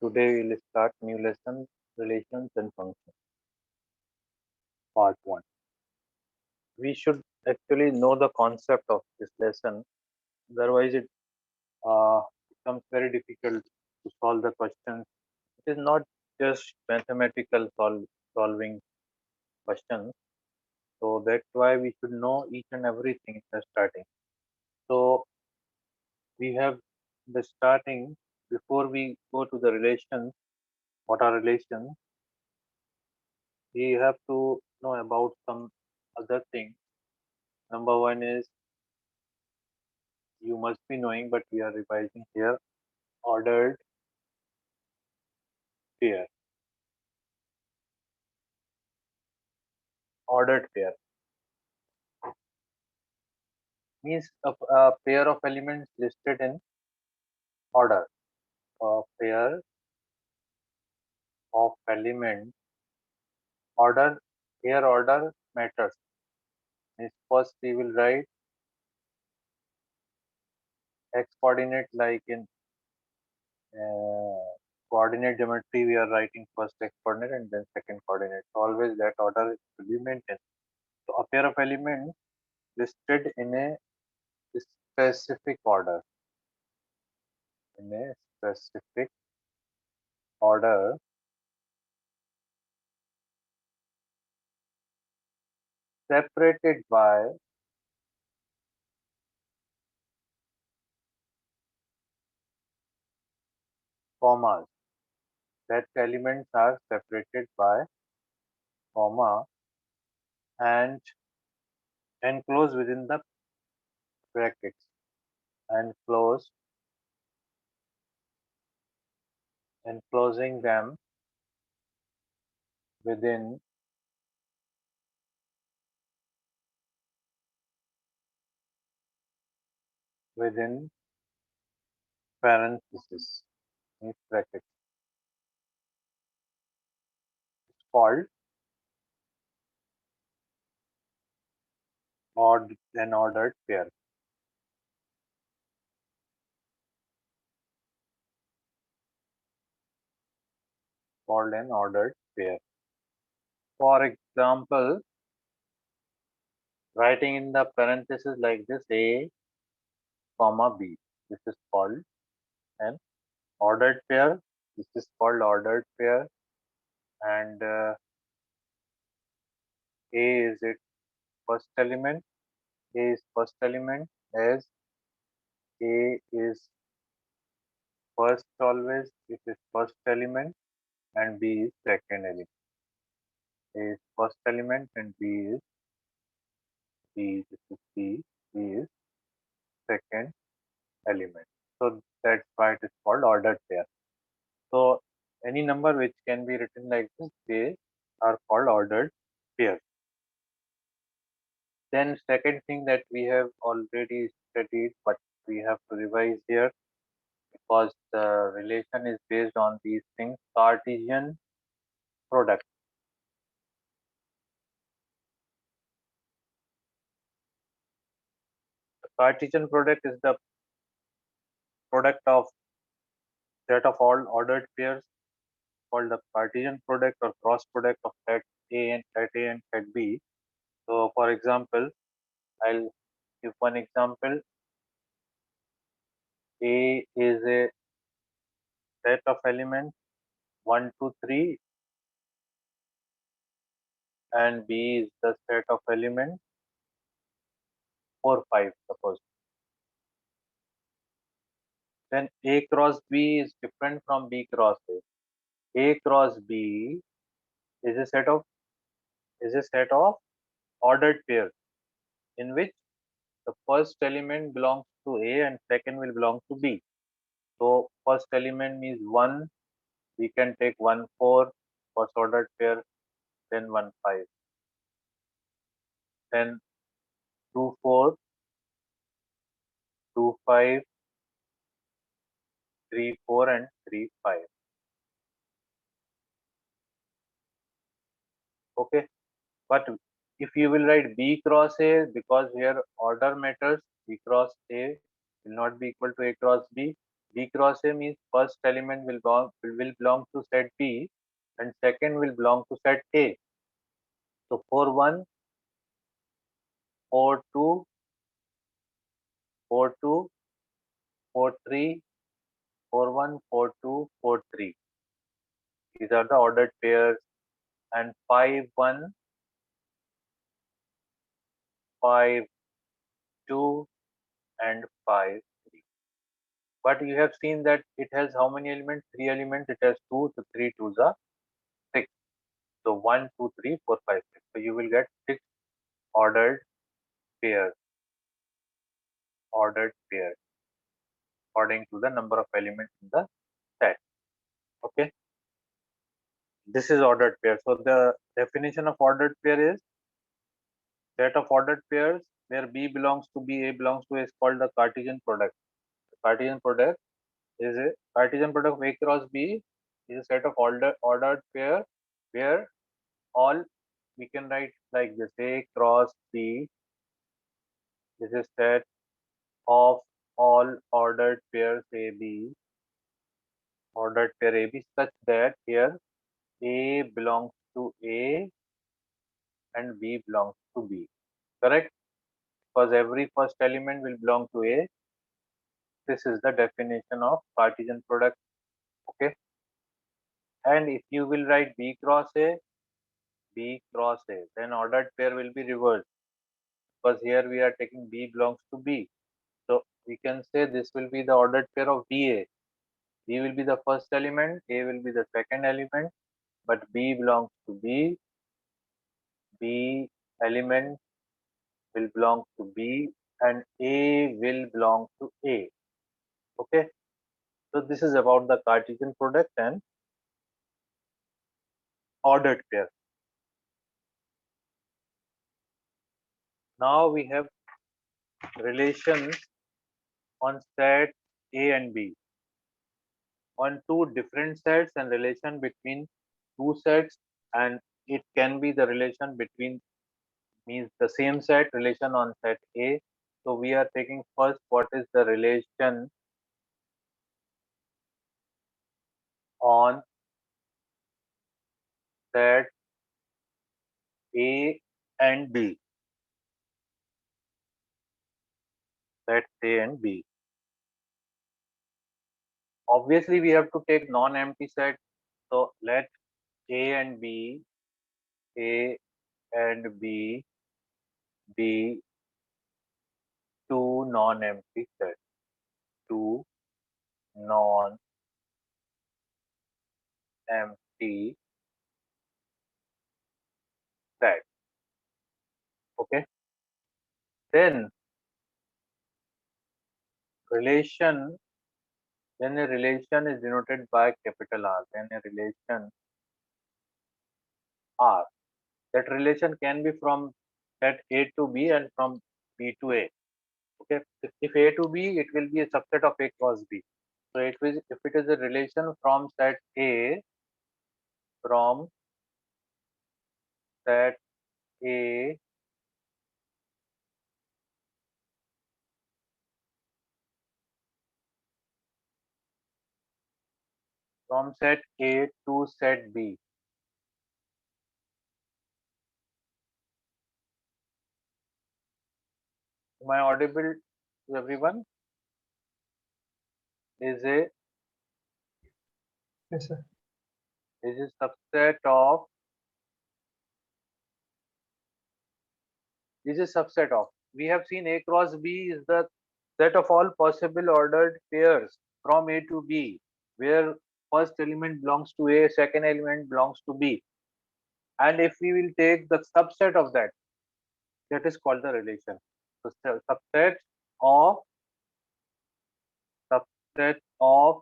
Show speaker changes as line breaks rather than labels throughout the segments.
Today we'll start new lesson, relations and functions, part 1. We should actually know the concept of this lesson, otherwise it uh, becomes very difficult to solve the questions. It is not just mathematical solving questions, so that's why we should know each and everything in the starting. So we have the starting before we go to the relations. What are relations? We have to know about some other things. Number one is you must be knowing, but we are revising here. Ordered pair. Ordered pair means a pair of elements listed in order. A pair of elements. Order here. Order matters. Means first we will write x coordinate like in uh, coordinate geometry. We are writing first x coordinate and then second coordinate. So always that order will be maintained. So a pair of elements listed in a specific order. In a specific order separated by commas. That elements are separated by comma and enclosed within the brackets. Enclosed, enclosing them within within parentheses. Means brackets. It's called an ordered pair. Called an ordered pair. For example, writing in the parentheses like this A, comma B. This is called an ordered pair. This is called ordered pair, and A is its first element. A is first element as A is first always. It is first element and B is second element. A is first element and B is B. This is B. B is second element. So that's why it is called ordered pair. So any number which can be written like this, they are called ordered pairs. Then second thing that we have already studied, but we have to revise here because the relation is based on these things. Cartesian product. The Cartesian product is the product of set of all ordered pairs called the Cartesian product or cross product of set A and set B. So for example, I'll give one example. A is a set of elements 1, 2, 3, and B is the set of elements 4, 5, suppose. Then A cross B is different from B cross A. A cross B is a set of ordered pairs in which the first element belongs to A and second will belong to B. So first element means 1, we can take 1, 4, first ordered pair, then 1, 5. Then 2, 4, 2, 5, 3, 4, and 3, 5. Okay. But if you will write B cross A, because here order matters, B cross A will not be equal to A cross B. B cross A means first element will belong to set B and second will belong to set A. So 4 1, 4 2, 4 2, 4 3, 4 1, 4 2, 4 3. These are the ordered pairs, and 5 1, 5 2, and 5 3. But you have seen that it has how many elements? 3 elements. It has 2, so 3 2s are 6. So 1, 2, 3, 4, 5, 6. So you will get 6 ordered pairs, ordered pairs according to the number of elements in the set. Okay, this is ordered pair. So the definition of ordered pair is set of ordered pairs where B belongs to B, A belongs to A is called the Cartesian product. The Cartesian product is a Cartesian product of A cross B is a set of ordered pair where all we can write like this: A cross B is a set of all ordered pairs AB, ordered pair AB, such that here A belongs to A and B belongs to B. Correct? Because every first element will belong to A. This is the definition of Cartesian product. Okay. And if you will write B cross A, B cross A, then ordered pair will be reversed. Because here we are taking B belongs to B. So we can say this will be the ordered pair of BA. B will be the first element, A will be the second element, but B belongs to B. B element will belong to B and A will belong to A. Okay. So this is about the Cartesian product and ordered pair. Now we have relations on set A and B. On two different sets and relation between two sets, and it can be the relation between means the same set relation on set A. So we are taking first what is the relation on set A and B. Set A and B. Obviously, we have to take non-empty set. So let A and B, A and B be two non-empty sets. Two non-empty sets. Okay. Then relation, then a relation is denoted by capital R. Then a relation R. That relation can be from set A to B and from B to A. Okay. If A to B, it will be a subset of A cross B. So it will, if it is a relation from set A, from set A from set A to set B. Am I audible to everyone? Is a
Yes, sir.
subset of we have seen A cross B is the set of all possible ordered pairs from A to B, where first element belongs to A, second element belongs to B. And if we will take the subset of that, that is called the relation. So of subset of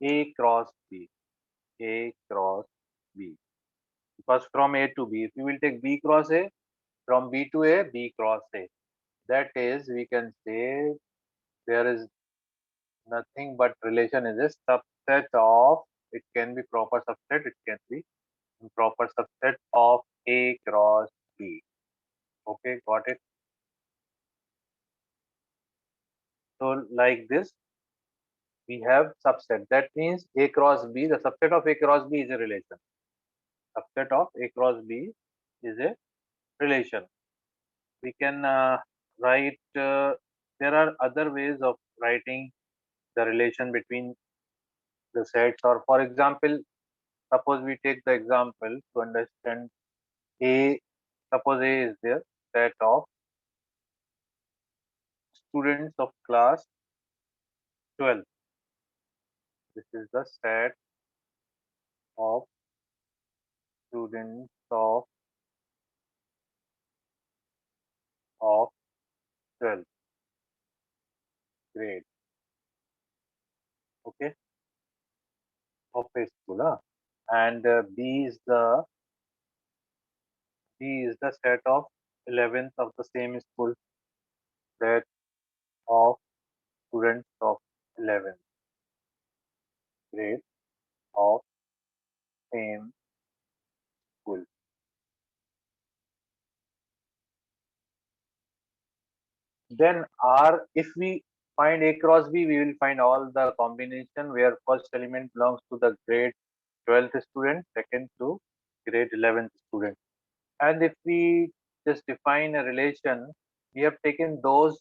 A cross B. A cross B. Because from A to B, if you will take B cross A, from B to A, B cross A. That is, we can say there is nothing but relation is a subset of, it can be proper subset, it can be improper subset of A cross B. Okay, got it? So like this, we have subset. That means A cross B, the subset of A cross B is a relation. Subset of A cross B is a relation. We can write, there are other ways of writing the relation between the sets, or for example, suppose we take the example to understand A, suppose A is there, set of students of class 12. This is the set of students of 12th grade, okay, of a school. And B is the set of 11th of the same school, set of students of 11th grade of same school. Then R, if we find A cross B, we will find all the combination where first element belongs to the grade 12th student, second to grade 11th student. And if we just define a relation, we have taken those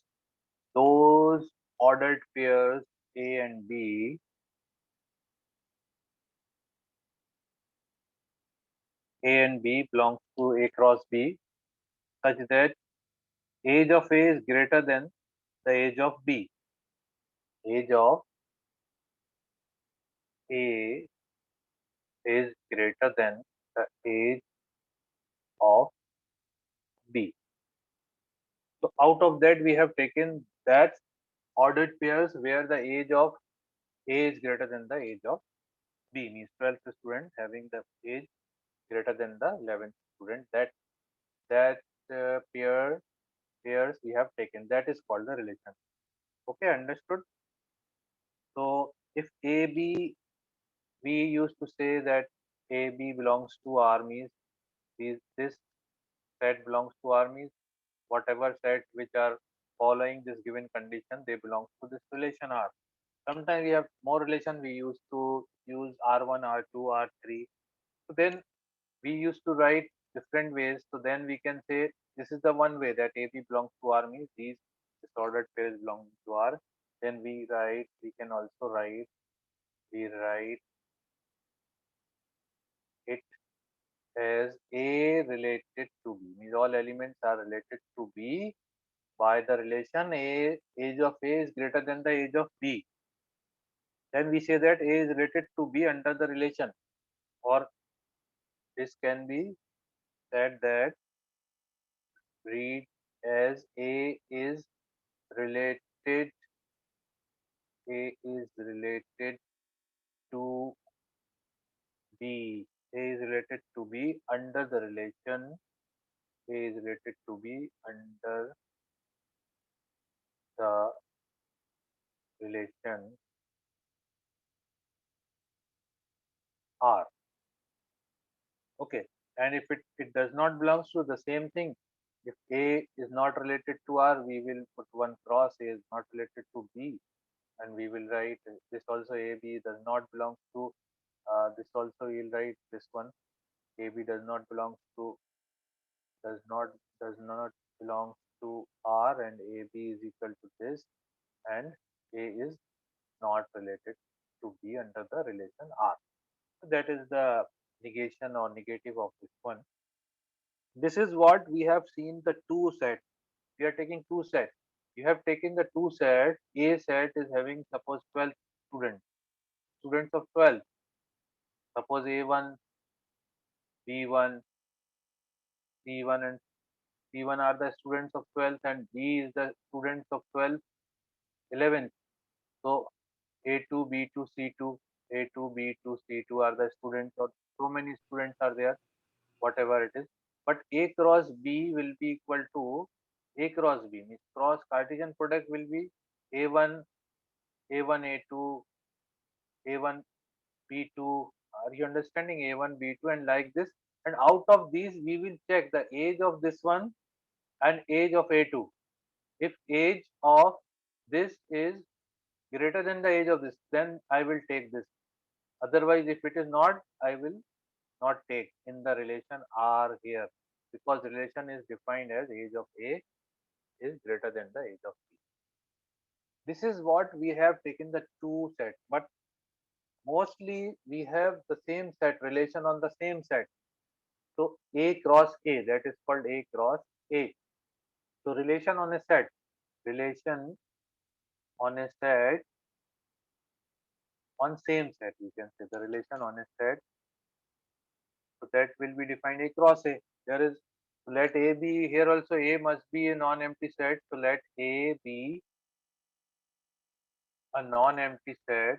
ordered pairs A and B. A and B belongs to A cross B, such that age of A is greater than the age of B. Age of A is greater than the age of B. So out of that, we have taken that ordered pairs where the age of A is greater than the age of B, means 12th student having the age greater than the 11th student. That pairs we have taken. That is called the relation. Okay, understood. So if AB, we used to say that AB belongs to R, means this set belongs to R, means whatever set which are following this given condition, they belong to this relation R. Sometimes we have more relation, we used to use R1, R2, R3. So then we used to write different ways. So then we can say this is the one way that AB belongs to R, means these disordered pairs belong to R. Then we can also we write it as A related to B, means all elements are related to B by the relation A, age of A is greater than the age of B. Then we say that A is related to B under the relation, or this can be said that read as A is related A is related to B. A is related to B under the relation A is related to B under the relation R. Okay. And if it does not belongs to the same thing, if A is not related to R, we will put one cross. A is not related to B, and we will write this also. AB does not belong to this also. We'll write this one. AB does not does not belong to R, and AB is equal to this, and A is not related to B under the relation R. So that is the negation or negative of this one. This is what we have seen, the two sets. We are taking two sets. You have taken the two sets. A set is having suppose 12 students, students of 12. Suppose A1, B1, C1, and C1 are the students of 12th, and B is the students of 12th, 11th. So A2, B2, C2, A2, B2, C2 are the students, or so many students are there, whatever it is. But A cross B will be equal to A cross B, means cross Cartesian product will be A1, A1, A2, A1, B2. Are you understanding? A1, B2, and like this. And out of these, we will check the age of this one and age of A2. If age of this is greater than the age of this, then I will take this. Otherwise, if it is not, I will not take in the relation R here, because relation is defined as age of A is greater than the age of B. This is what we have taken the two set, but mostly we have the same set relation on the same set. So A cross A, that is called A cross A. So relation on a set, relation on a set, on same set, you can say the relation on a set. So that will be defined A cross A. There is, let A be, here also A must be a non-empty set. So let A be a non-empty set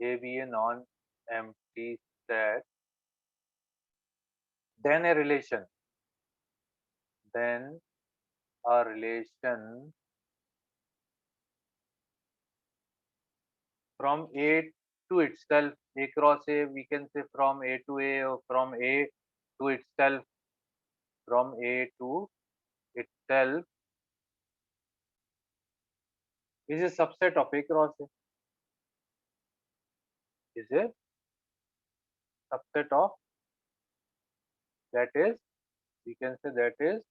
A be a non-empty set, then a relation, then a relation from A to itself, A cross A, we can say from A to A, or from A to itself, from A to itself is a subset of A cross A, is a subset of, that is, we can say that is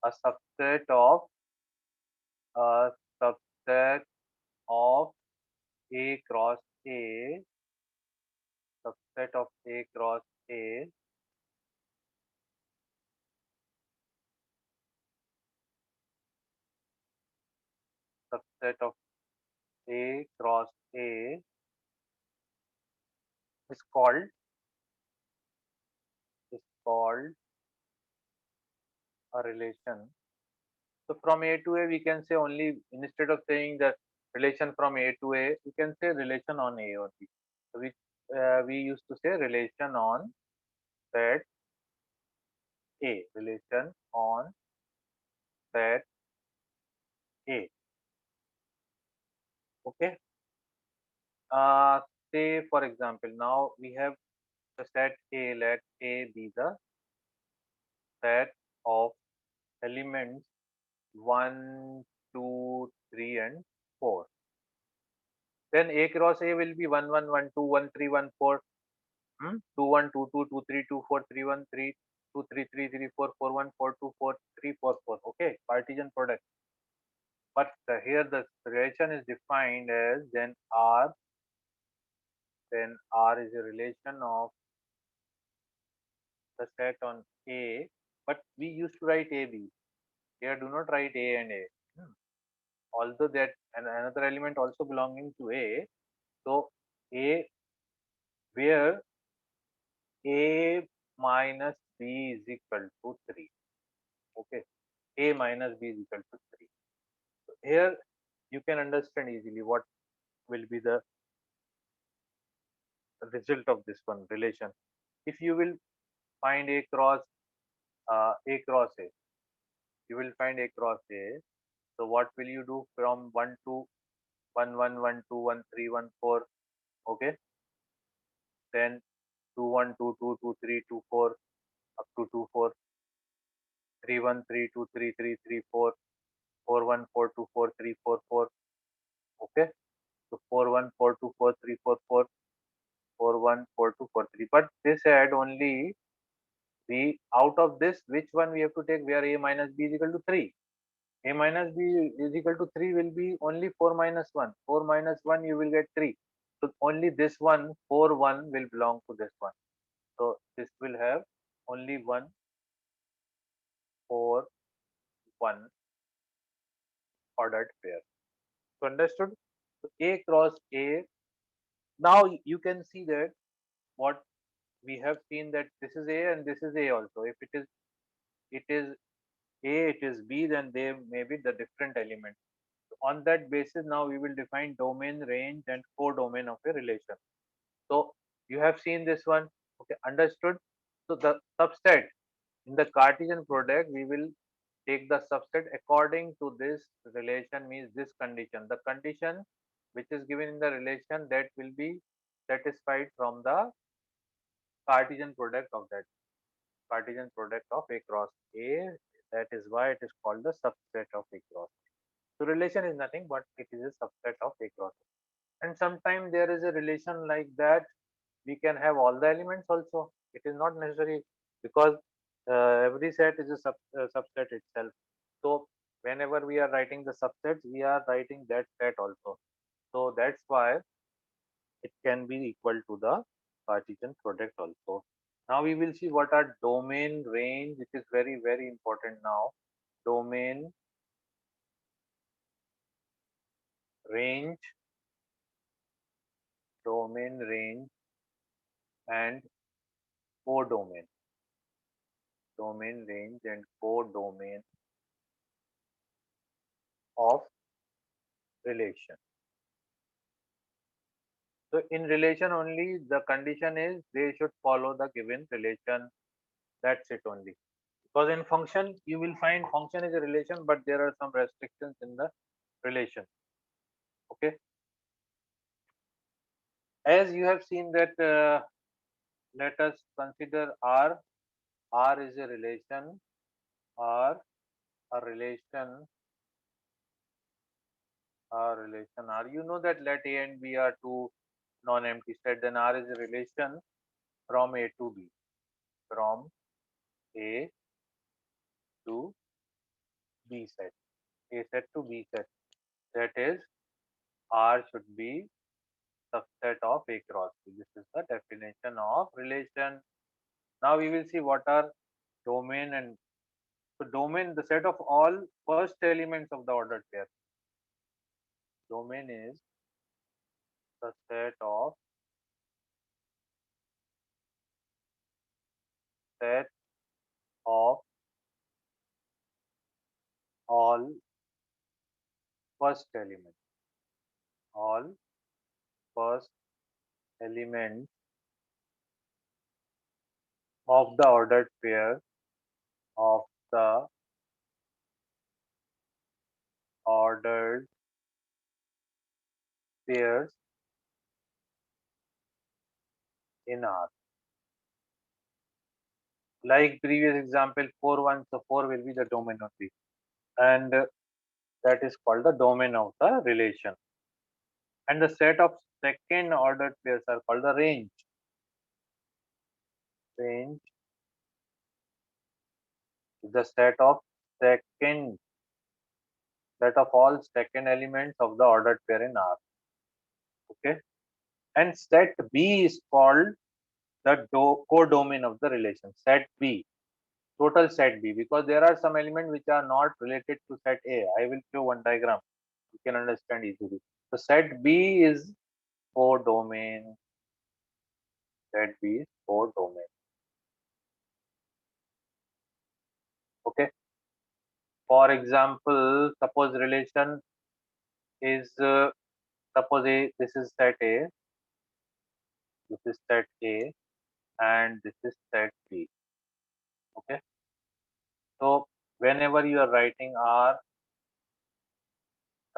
a subset of, a subset of A cross A, subset of A cross A, subset of A cross A is called, is called a relation. So from A to A, we can say only, instead of saying the relation from A to A, we can say relation on A or B. So we used to say relation on set A, relation on set A. Okay. Uh, Say for example, now we have the set A. Let A be the set of elements 1, 2, 3, and 4. Then A cross A will be 1, 1, 1, 2, 1, 3, 1, 4. 2, 1, 2, 2, 2, 3, 2, 4, 3, 1, 3, 2, 3, 3, 3, 4, 4, 1, 4, 2, 4, 3, 4, 4. Okay, Cartesian product. But here the relation is defined as then R is a relation of the set on A. But we used to write AB. Here do not write A and A. Hmm. Although that and another element also belonging to A. So A, where A minus B is equal to 3. Okay. A minus B is equal to 3. So here you can understand easily what will be the result of this one relation. If you will find A cross A, you will find A cross A. So what will you do from 1 to 1, 1, 1, 2, 1, 3, 1, 4? Okay. Then 2, 1, 2, 2, 2, 3, 2, 4 up to 2, 4, 3, 1, 3, 2, 3, 3, 3, 4, 4, 1, 4, 2, 4, 3, 4, 4. Okay. So 4, 1, 4, 2, 4, 3, 4, 4. 4, 1, 4, 2, 4, 3. But this had only, we out of this, which one we have to take where A minus B is equal to 3? A minus B is equal to 3 will be only 4 minus 1. 4 minus 1 you will get 3. So only this one, 4, 1 will belong to this one. So this will have only one 4, 1 ordered pair. So understood? So A cross A. Now you can see that what we have seen, that this is A and this is A also. If it is A, it is B, then they may be the different element. So on that basis, now we will define domain, range, and codomain of a relation. So you have seen this one, okay, understood. So the subset in the Cartesian product, we will take the subset according to this relation, means this condition. The condition which is given in the relation, that will be satisfied from the Cartesian product of that. Cartesian product of A cross A. That is why it is called the subset of A cross A. So relation is nothing but it is a subset of A cross A. And sometimes there is a relation like that. We can have all the elements also. It is not necessary because every set is a subset itself. So whenever we are writing the subsets, we are writing that set also. So that's why it can be equal to the Cartesian product also. Now we will see what are domain, range, which is very, very important now. Domain, range, domain, range, and codomain. Domain, range, and codomain of relation. So in relation only, the condition is they should follow the given relation. That's it only. Because in function, you will find function is a relation, but there are some restrictions in the relation. Okay. As you have seen that, let us consider R. R is a relation. R, a relation. R relation R. You know that let A and B are two non-empty set. Then R is a relation from A to B. From A to B set. A set to B set. That is, R should be subset of A cross B. This is the definition of relation. Now we will see what are domain and so domain, the set of all first elements of the ordered pair. Domain is the set of all first elements. All first elements of the ordered pair of the ordered pairs in R. Like previous example, 4 1, so 4 will be the domain only. And that is called the domain of the relation. And the set of second ordered pairs are called the range. Range is the second set of all second elements of the ordered pair in R. Okay. And set B is called the codomain of the relation. Set B, total set B, because there are some elements which are not related to set A. I will show one diagram. You can understand easily. So set B is codomain. Set B is codomain. Okay. For example, suppose relation is suppose A. This is set A. This is set A, and this is set B. Okay. So whenever you are writing R,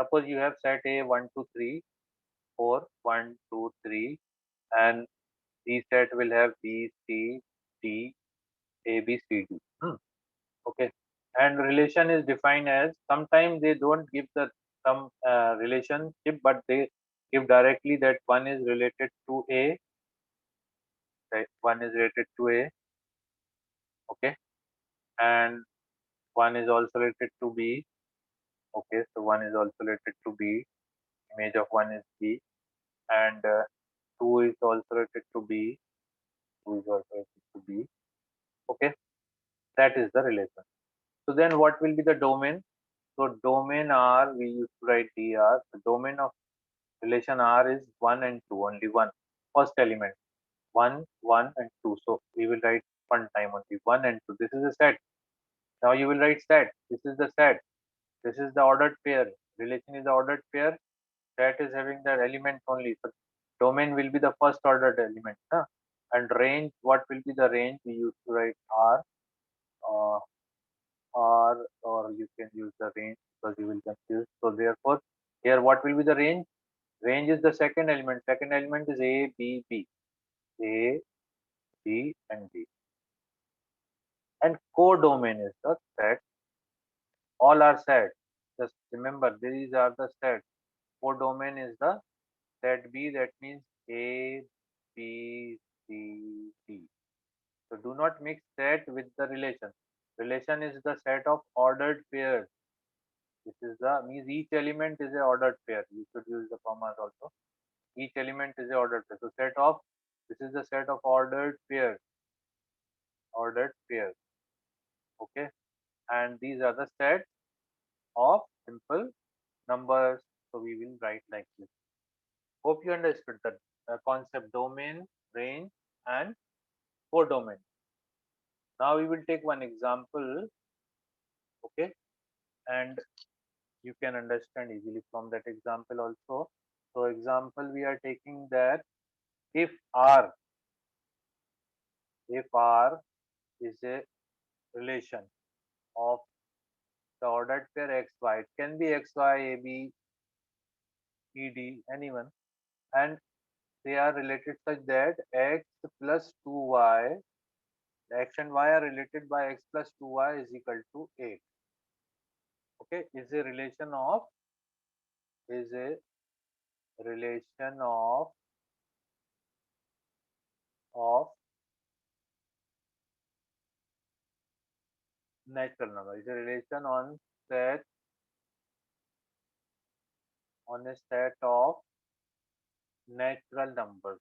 suppose you have set A 1 2 3 4 1 2 3, and B set will have B C D A B C D. Okay, and relation is defined as sometimes they don't give the some relationship, but they give directly that one is related to A, right? One is related to A, okay, and one is also related to B. Okay, so one is also related to B. Image of one is B, and two is also related to B. Two is also related to B. Okay, that is the relation. So then what will be the domain? So domain R, we used to write dr. The domain of relation R is 1 and 2, only one. First element, 1, 1 and 2. So we will write one time only 1 and 2. This is a set. Now you will write set. This is the set. This is the ordered pair. Relation is the ordered pair. Set is having the element only. So domain will be the first ordered element. Huh? And range, what will be the range? We used to write R. Uh, or you can use the range because you will confuse. So therefore, here what will be the range? Range is the second element. Second element is A, B, B. A, B, and B. And codomain is the set. All are set. Just remember, these are the sets. Codomain is the set B, that means A, B, C, D. So do not mix set with the relation. Relation is the set of ordered pairs. This is the means each element is a ordered pair. You should use the commas also. Each element is a ordered pair. So set of this is the set of ordered pairs. Ordered pairs. Okay. And these are the sets of simple numbers. So we will write like this. Hope you understood the concept domain, range, and codomain. Now we will take one example, okay, and you can understand easily from that example also. So example we are taking that if R is a relation of the ordered pair xy, it can be xy, ab, ed, anyone, and they are related such that x plus 2y, x and y are related by x plus 2y is equal to 8. Okay, is a relation of natural number. Is a relation set on a set of natural numbers.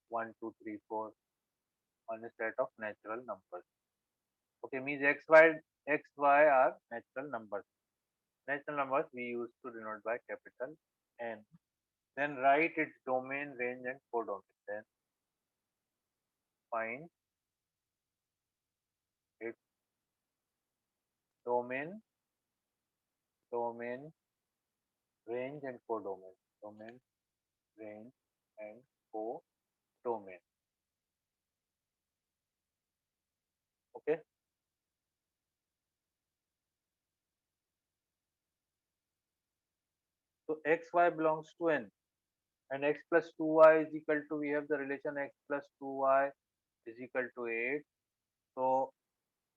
1, 2, 3, 4 on a set of natural numbers. Okay, means xy are natural numbers. Natural numbers we used to denote by capital N. Then write its domain, range, and codomain. Then find its domain, domain, range, and codomain. Domain, range, and codomain. Okay. So xy belongs to N, and x plus 2y is equal to, we have the relation x plus 2y is equal to 8. So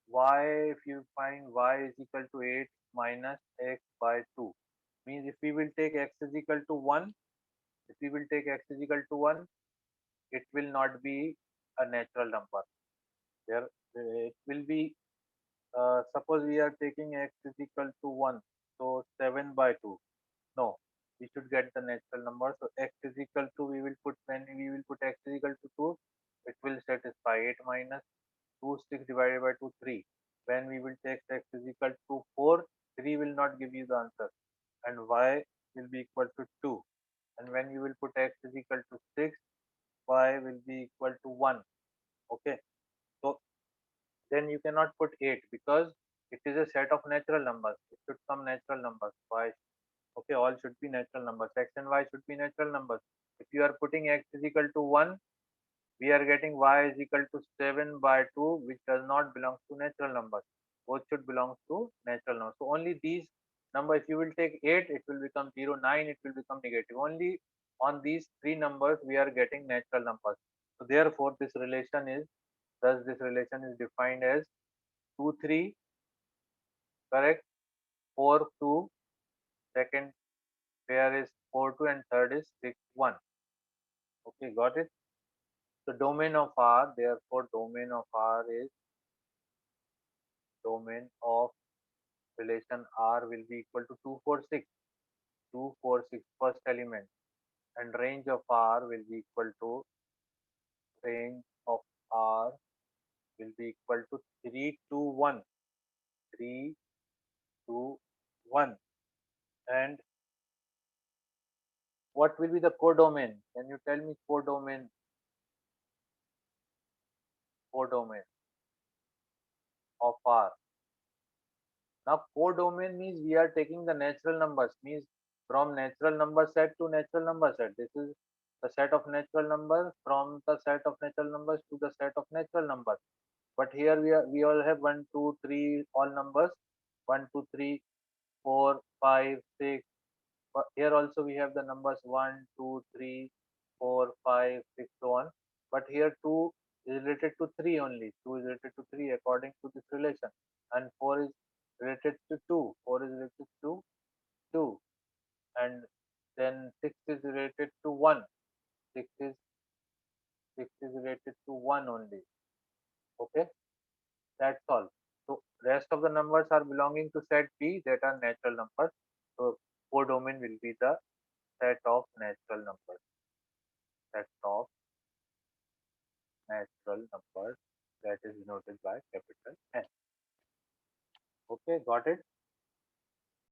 y, if you find y is equal to 8 minus x by 2, means if we will take x is equal to 1, if we will take x is equal to 1, it will not be a natural number. There it will be, suppose we are taking x is equal to 1, so 7 by 2. No, we should get the natural number. So x is equal to, we will put, when we will put x is equal to 2, it will satisfy 8 minus 2, 6 divided by 2, 3. When we will take x is equal to 4, 3 will not give you the answer, and y will be equal to 2. And when you will put x is equal to 6, y will be equal to 1. Okay, so then you cannot put 8 because it is a set of natural numbers. It should come natural numbers. Y, okay, all should be natural numbers. X and y should be natural numbers. If you are putting x is equal to 1, we are getting y is equal to 7 by 2, which does not belong to natural numbers. Both should belong to natural numbers. So only these numbers, if you will take 8, it will become 0, 9, it will become negative. Only on these three numbers we are getting natural numbers. So therefore this relation is defined as 2, 3, correct, 4, 2, second pair is 4, 2, and third is 6, 1. Okay, got it? The domain of R, therefore domain of R is, domain of relation R will be equal to 2, 4, 6. 2, 4, 6 first element, and range of R will be equal to, range of R will be equal to 3, 2, 1. 3, 2, 1. And what will be the codomain? Can you tell me codomain of R? Now codomain means we are taking the natural numbers, means from natural number set to natural number set. This is the set of natural numbers, from the set of natural numbers to the set of natural numbers. But here we all have 1, 2, 3 all numbers, 1, 2, 3, 4, 5, 6. But here also we have the numbers 1, 2, 3, 4, 5, 6, so on. But here 2 is related to 3 only. 2 is related to 3 according to this relation. And 4 is related to 2. 4 is related to 2. And then 6 is related to 1. 6 is 6 is related to 1 only. Okay, that's all. So rest of the numbers are belonging to set B, that are natural numbers. So codomain will be the set of natural numbers. Set of natural numbers, that is denoted by capital N. Okay, got it?